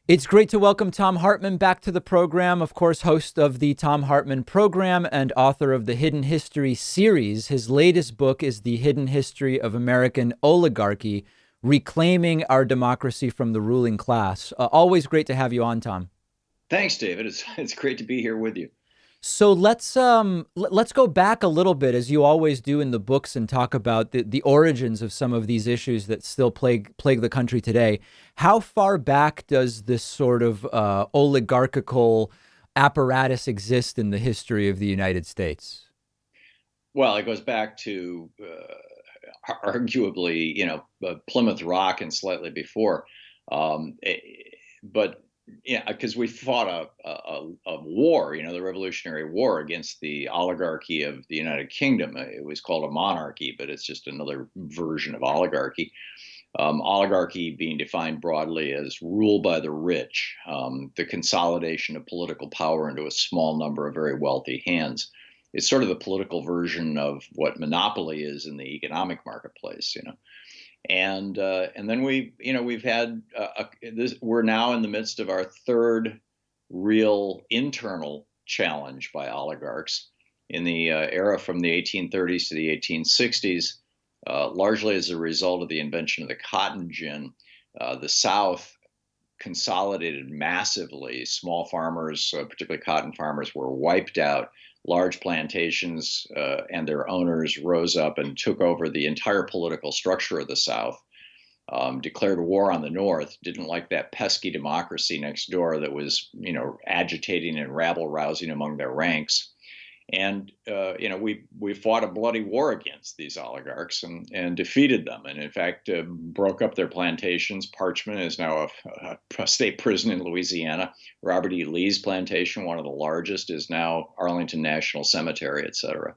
It's great to welcome Thom Hartmann back to the program. Of course, host of the Thom Hartmann program and author of the Hidden History series. His latest book is The Hidden History of American Oligarchy, Reclaiming Our Democracy from the Ruling Class. Always great to have you on, Thom. Thanks, David. It's great to be here with you. So let's go back a little bit, as you always do in the books, and talk about the origins of some of these issues that still plague the country today. How far back does this sort of oligarchical apparatus exist in the history of the United States? Well, it goes back to arguably, Plymouth Rock and slightly before, but yeah, because we fought a war, the Revolutionary War against the oligarchy of the United Kingdom. It was called a monarchy, but it's just another version of oligarchy. Oligarchy being defined broadly as rule by the rich, the consolidation of political power into a small number of very wealthy hands. It's sort of the political version of what monopoly is in the economic marketplace. And then we've had this. We're now in the midst of our third real internal challenge by oligarchs in the era from the 1830s to the 1860s, largely as a result of the invention of the cotton gin. The South consolidated massively. Small farmers, particularly cotton farmers, were wiped out. Large plantations and their owners rose up and took over the entire political structure of the South, declared war on the North, didn't like that pesky democracy next door that was, agitating and rabble rousing among their ranks. And we fought a bloody war against these oligarchs and defeated them, and in fact broke up their plantations. Parchman is now a state prison in Louisiana. Robert E. Lee's plantation, one of the largest, is now Arlington National Cemetery, et cetera.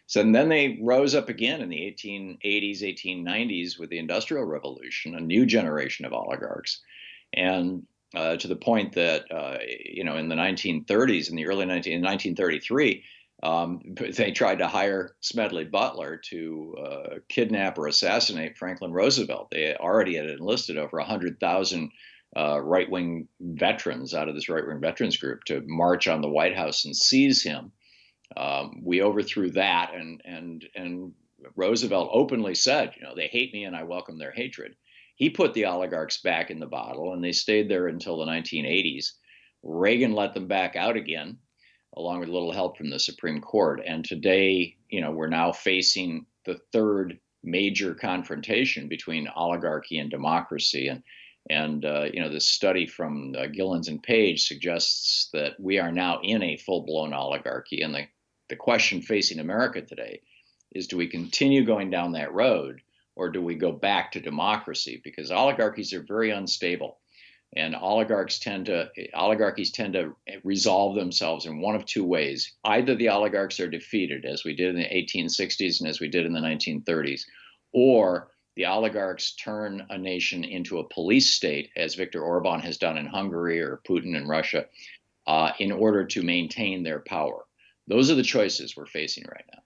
So and then they rose up again in the 1880s, 1890s with the Industrial Revolution, a new generation of oligarchs, and to the point that in the 1930s, in the early 1933, they tried to hire Smedley Butler to kidnap or assassinate Franklin Roosevelt. They already had enlisted over 100,000 right-wing veterans out of this right-wing veterans group to march on the White House and seize him. We overthrew that, and Roosevelt openly said, they hate me and I welcome their hatred. He put the oligarchs back in the bottle, and they stayed there until the 1980s. Reagan let them back out again, along with a little help from the Supreme Court. And today, we're now facing the third major confrontation between oligarchy and democracy. And this study from Gillens and Page suggests that we are now in a full-blown oligarchy. And the question facing America today is, do we continue going down that road, or do we go back to democracy? Because oligarchies are very unstable, and oligarchies tend to resolve themselves in one of two ways. Either the oligarchs are defeated, as we did in the 1860s and as we did in the 1930s, or the oligarchs turn a nation into a police state, as Viktor Orban has done in Hungary or Putin in Russia, in order to maintain their power. Those are the choices we're facing right now.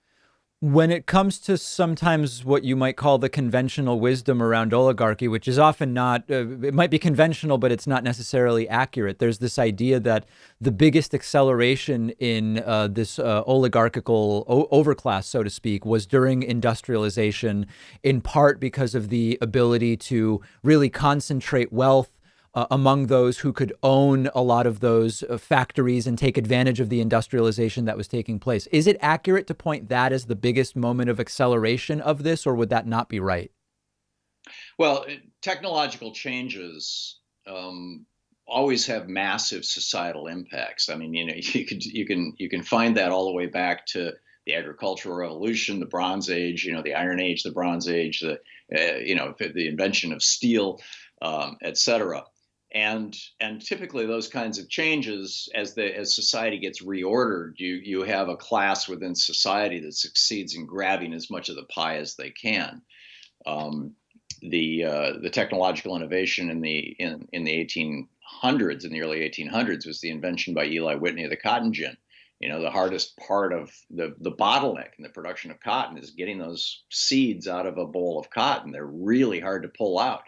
When it comes to sometimes what you might call the conventional wisdom around oligarchy, which is often not, it might be conventional, but it's not necessarily accurate. There's this idea that the biggest acceleration in this oligarchical overclass, so to speak, was during industrialization, in part because of the ability to really concentrate wealth among those who could own a lot of those factories and take advantage of the industrialization that was taking place. Is it accurate to point that as the biggest moment of acceleration of this, or would that not be right? Well, technological changes always have massive societal impacts. I mean, you can find that all the way back to the agricultural revolution, the Bronze Age, the Iron Age, the Bronze Age, the invention of steel, et cetera. And typically those kinds of changes, as society gets reordered, you have a class within society that succeeds in grabbing as much of the pie as they can. The technological innovation in the 1800s, in the early 1800s, was the invention by Eli Whitney of the cotton gin. The hardest part of the bottleneck in the production of cotton is getting those seeds out of a boll of cotton. They're really hard to pull out.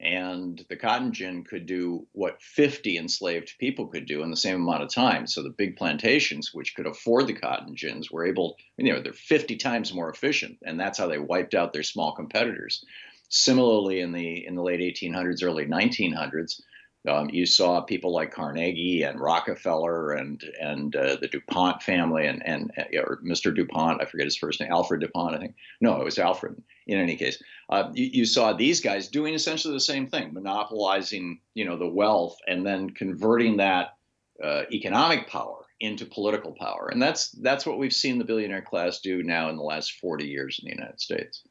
And the cotton gin could do what 50 enslaved people could do in the same amount of time. So the big plantations, which could afford the cotton gins, were able, they're 50 times more efficient, and that's how they wiped out their small competitors. Similarly, in the late 1800s, early 1900s, you saw people like Carnegie and Rockefeller and the DuPont family or Mr. DuPont, I forget his first name, Alfred DuPont, I think. No, it was Alfred. In any case, you saw these guys doing essentially the same thing, monopolizing the wealth and then converting that economic power into political power, and that's what we've seen the billionaire class do now in the last 40 years in the United States.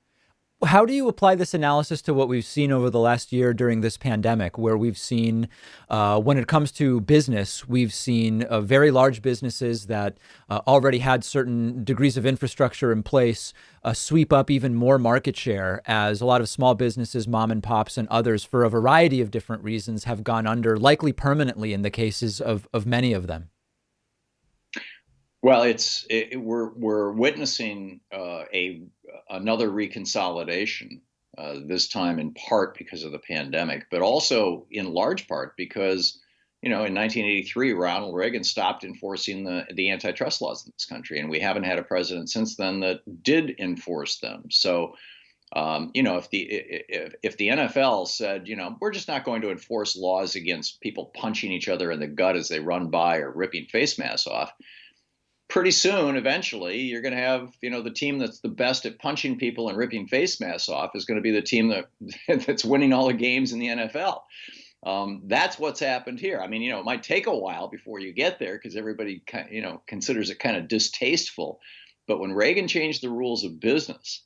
How do you apply this analysis to what we've seen over the last year during this pandemic, where we've seen, when it comes to business, we've seen very large businesses that already had certain degrees of infrastructure in place sweep up even more market share, as a lot of small businesses, mom and pops and others, for a variety of different reasons, have gone under, likely permanently in the cases of many of them? Well, we're witnessing another reconsolidation, this time in part because of the pandemic, but also in large part because in 1983 Ronald Reagan stopped enforcing the antitrust laws in this country, and we haven't had a president since then that did enforce them. So if the NFL said, we're just not going to enforce laws against people punching each other in the gut as they run by or ripping face masks off, pretty soon, eventually, you're going to have, the team that's the best at punching people and ripping face masks off is going to be the team that's winning all the games in the NFL. That's what's happened here. I mean, it might take a while before you get there because everybody, considers it kind of distasteful. But when Reagan changed the rules of business,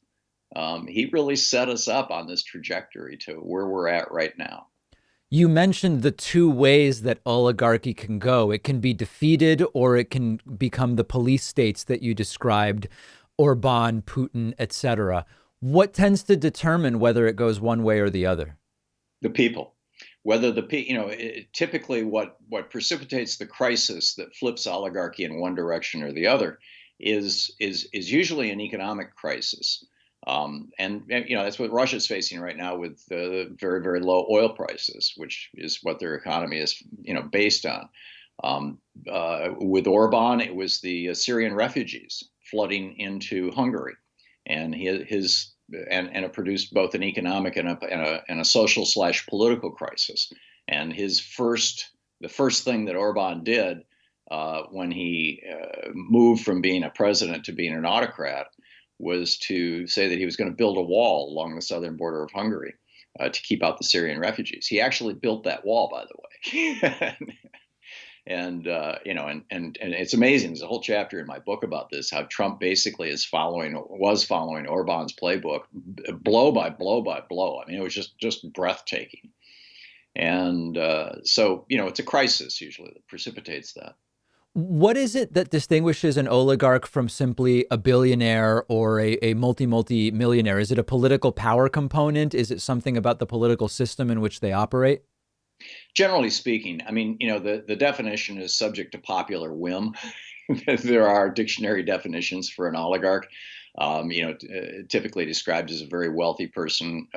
he really set us up on this trajectory to where we're at right now. You mentioned the two ways that oligarchy can go. It can be defeated, or it can become the police states that you described, Orban, Putin, etc. What tends to determine whether it goes one way or the other? The people. Whether typically what precipitates the crisis that flips oligarchy in one direction or the other is usually an economic crisis. And that's what Russia's facing right now with the very, very low oil prices, which is what their economy is, based on. With Orban, it was the Syrian refugees flooding into Hungary, and it produced both an economic and a social / political crisis. And the first thing that Orban did when he moved from being a president to being an autocrat was to say that he was going to build a wall along the southern border of Hungary to keep out the Syrian refugees. He actually built that wall, by the way. and it's amazing. There's a whole chapter in my book about this, how Trump basically was following Orban's playbook, blow by blow by blow. I mean, it was just breathtaking. And so, it's a crisis usually that precipitates that. What is it that distinguishes an oligarch from simply a billionaire or a multi-millionaire? Is it a political power component? Is it something about the political system in which they operate? Generally speaking, I mean, the definition is subject to popular whim. There are dictionary definitions for an oligarch. Typically described as a very wealthy person.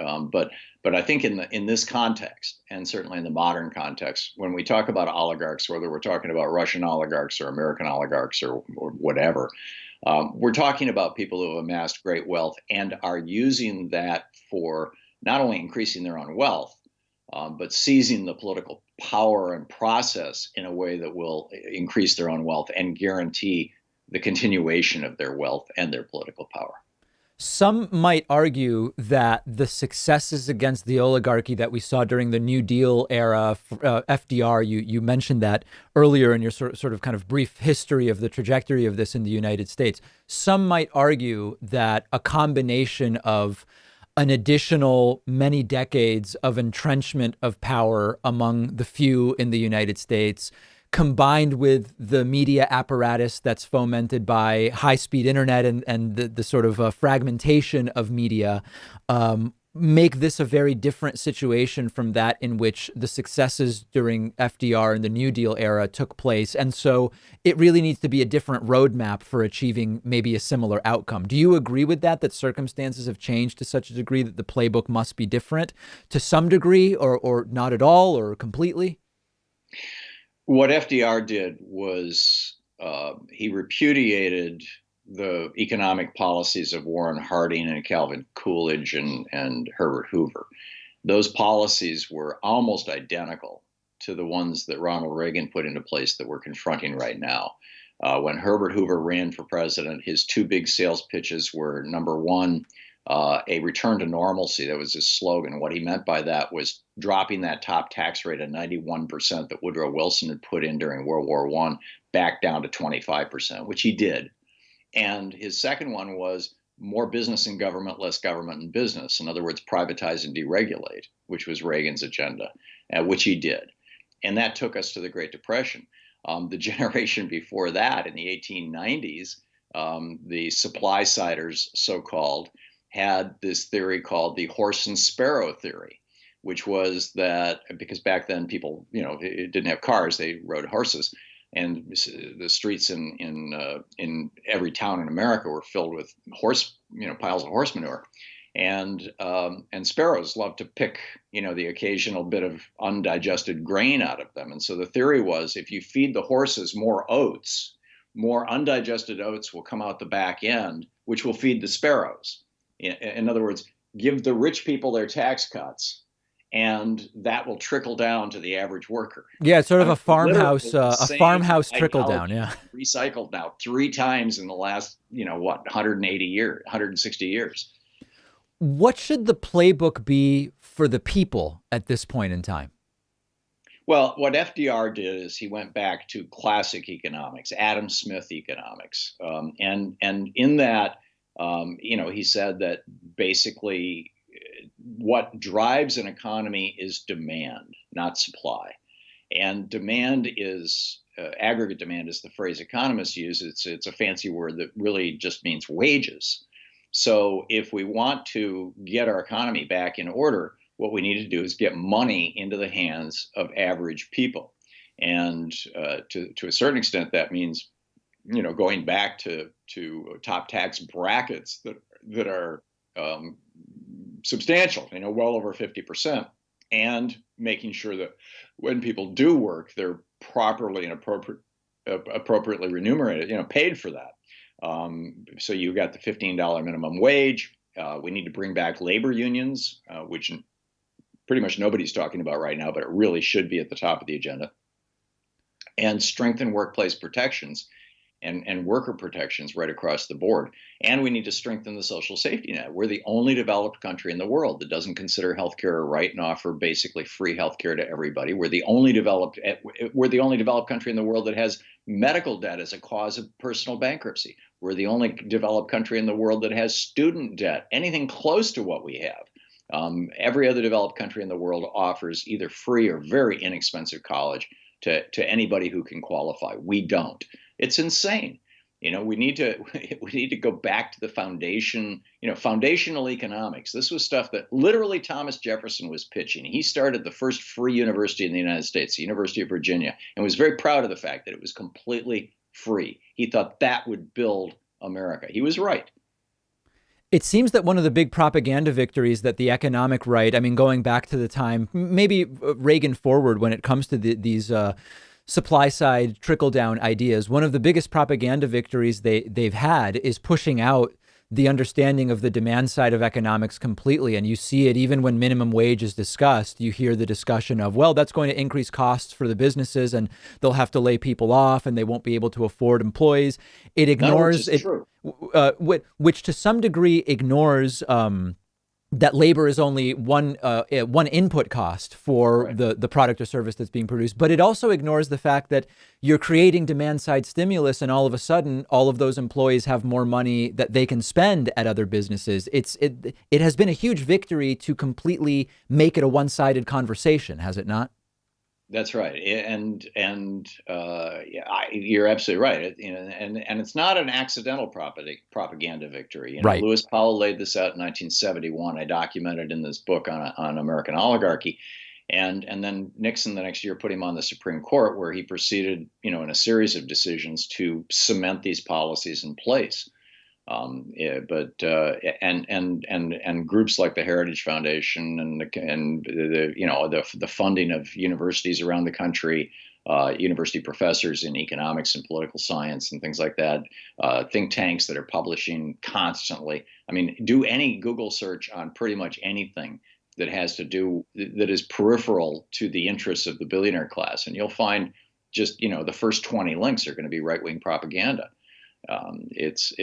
But I think in this context, and certainly in the modern context, when we talk about oligarchs, whether we're talking about Russian oligarchs or American oligarchs or whatever, we're talking about people who have amassed great wealth and are using that for not only increasing their own wealth, but seizing the political power and process in a way that will increase their own wealth and guarantee the continuation of their wealth and their political power. Some might argue that the successes against the oligarchy that we saw during the New Deal era, FDR, you mentioned that earlier in your sort of kind of brief history of the trajectory of this in the United States. Some might argue that a combination of an additional many decades of entrenchment of power among the few in the United States, combined with the media apparatus that's fomented by high-speed internet and the sort of fragmentation of media, make this a very different situation from that in which the successes during FDR and the New Deal era took place. And so it really needs to be a different roadmap for achieving maybe a similar outcome. Do you agree with that, that circumstances have changed to such a degree that the playbook must be different to some degree, or not at all, or completely? What FDR did was he repudiated the economic policies of Warren Harding and Calvin Coolidge and Herbert Hoover. Those policies were almost identical to the ones that Ronald Reagan put into place that we're confronting right now. When Herbert Hoover ran for president, his two big sales pitches were, number one, a return to normalcy. That was his slogan. What he meant by that was dropping that top tax rate of 91% that Woodrow Wilson had put in during World War I back down to 25%, which he did. And his second one was more business and government, less government and business. In other words, privatize and deregulate, which was Reagan's agenda, which he did. And that took us to the Great Depression. The generation before that, in the 1890s, the supply siders, so-called, had this theory called the horse and sparrow theory, which was that because back then people, didn't have cars, they rode horses. And the streets in every town in America were filled with piles of horse manure, and sparrows love to pick, the occasional bit of undigested grain out of them. And so the theory was, if you feed the horses more oats, more undigested oats will come out the back end, which will feed the sparrows. In other words, give the rich people their tax cuts, and that will trickle down to the average worker. Yeah, it's sort of a farmhouse trickle down. Yeah, recycled now 3 times in the last 180 years, 160 years. What should the playbook be for the people at this point in time? Well, what FDR did is he went back to classic economics, Adam Smith economics, and in that, he said that basically what drives an economy is demand, not supply. And demand is aggregate demand is the phrase economists use. It's a fancy word that really just means wages. So if we want to get our economy back in order, what we need to do is get money into the hands of average people. And to a certain extent, that means, going back to top tax brackets that are substantial, well over 50%, and making sure that when people do work, they're properly and appropriately remunerated, paid for that. So you got the $15 minimum wage. We need to bring back labor unions, which pretty much nobody's talking about right now, but it really should be at the top of the agenda, and strengthen workplace protections and worker protections right across the board. And we need to strengthen the social safety net. We're the only developed country in the world that doesn't consider healthcare a right and offer basically free healthcare to everybody. We're the only developed country in the world that has medical debt as a cause of personal bankruptcy. We're the only developed country in the world that has student debt, anything close to what we have. Every other developed country in the world offers either free or very inexpensive college to anybody who can qualify. We don't. It's insane. We need to go back to the foundation, foundational economics. This was stuff that literally Thomas Jefferson was pitching. He started the first free university in the United States, the University of Virginia, and was very proud of the fact that it was completely free. He thought that would build America. He was right. It seems that one of the big propaganda victories that the economic right, going back to the time, maybe Reagan forward, when it comes to these supply side trickle down ideas, one of the biggest propaganda victories they've had is pushing out the understanding of the demand side of economics completely. And you see it even when minimum wage is discussed. You hear the discussion of, well, that's going to increase costs for the businesses and they'll have to lay people off and they won't be able to afford employees. It ignores it, which to some degree ignores that labor is only one input cost for Right. the product or service that's being produced. But it also ignores the fact that you're creating demand side stimulus, and all of a sudden, all of those employees have more money that they can spend at other businesses. It has been a huge victory to completely make it a one-sided conversation, has it not? That's right, yeah, you're absolutely right. And it's not an accidental propaganda victory. Right. Lewis Powell laid this out in 1971. I documented in this book on American oligarchy, and then Nixon the next year put him on the Supreme Court, where he proceeded, in a series of decisions to cement these policies in place. Yeah, but and groups like the Heritage Foundation and the funding of universities around the country, university professors in economics and political science and things like that, think tanks that are publishing constantly. I mean, do any Google search on pretty much anything that is peripheral to the interests of the billionaire class, and you'll find just the first 20 links are going to be right wing propaganda. It's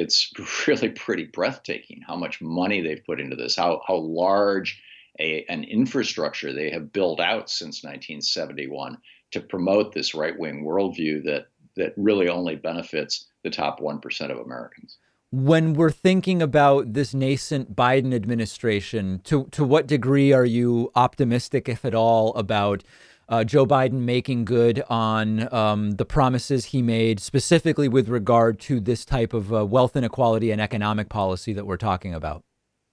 really pretty breathtaking how much money they've put into this, how large an infrastructure they have built out since 1971 to promote this right wing worldview that really only benefits the top 1% of Americans. When we're thinking about this nascent Biden administration, to what degree are you optimistic, if at all, about Joe Biden making good on the promises he made, specifically with regard to this type of wealth inequality and economic policy that we're talking about?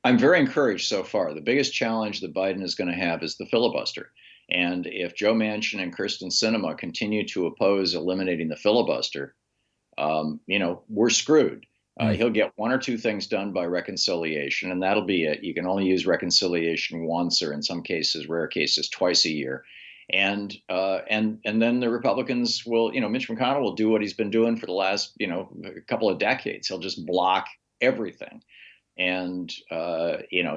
I'm very encouraged so far. The biggest challenge that Biden is going to have is the filibuster. And if Joe Manchin and Kyrsten Sinema continue to oppose eliminating the filibuster, we're screwed. He'll get one or two things done by reconciliation, and that'll be it. You can only use reconciliation once, or in some cases, rare cases, twice a year. And then the Republicans will, Mitch McConnell will do what he's been doing for the last, couple of decades. He'll just block everything. And,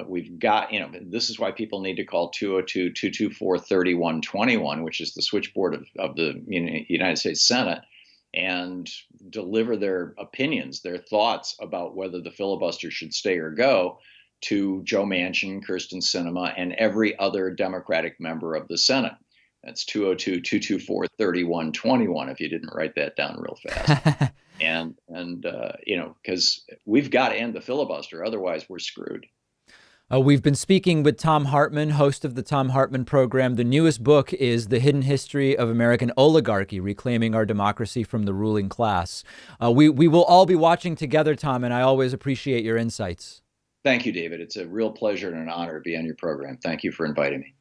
we've got, this is why people need to call 202-224-3121, which is the switchboard of the United States Senate, and deliver their opinions, their thoughts about whether the filibuster should stay or go to Joe Manchin, Kyrsten Sinema, and every other Democratic member of the Senate. That's 202-224-3121 if you didn't write that down real fast. Because we've got to end the filibuster. Otherwise, we're screwed. We've been speaking with Thom Hartmann, host of the Thom Hartmann program. The newest book is The Hidden History of American Oligarchy, Reclaiming Our Democracy from the Ruling Class. We will all be watching together, Thom, and I always appreciate your insights. Thank you, David. It's a real pleasure and an honor to be on your program. Thank you for inviting me.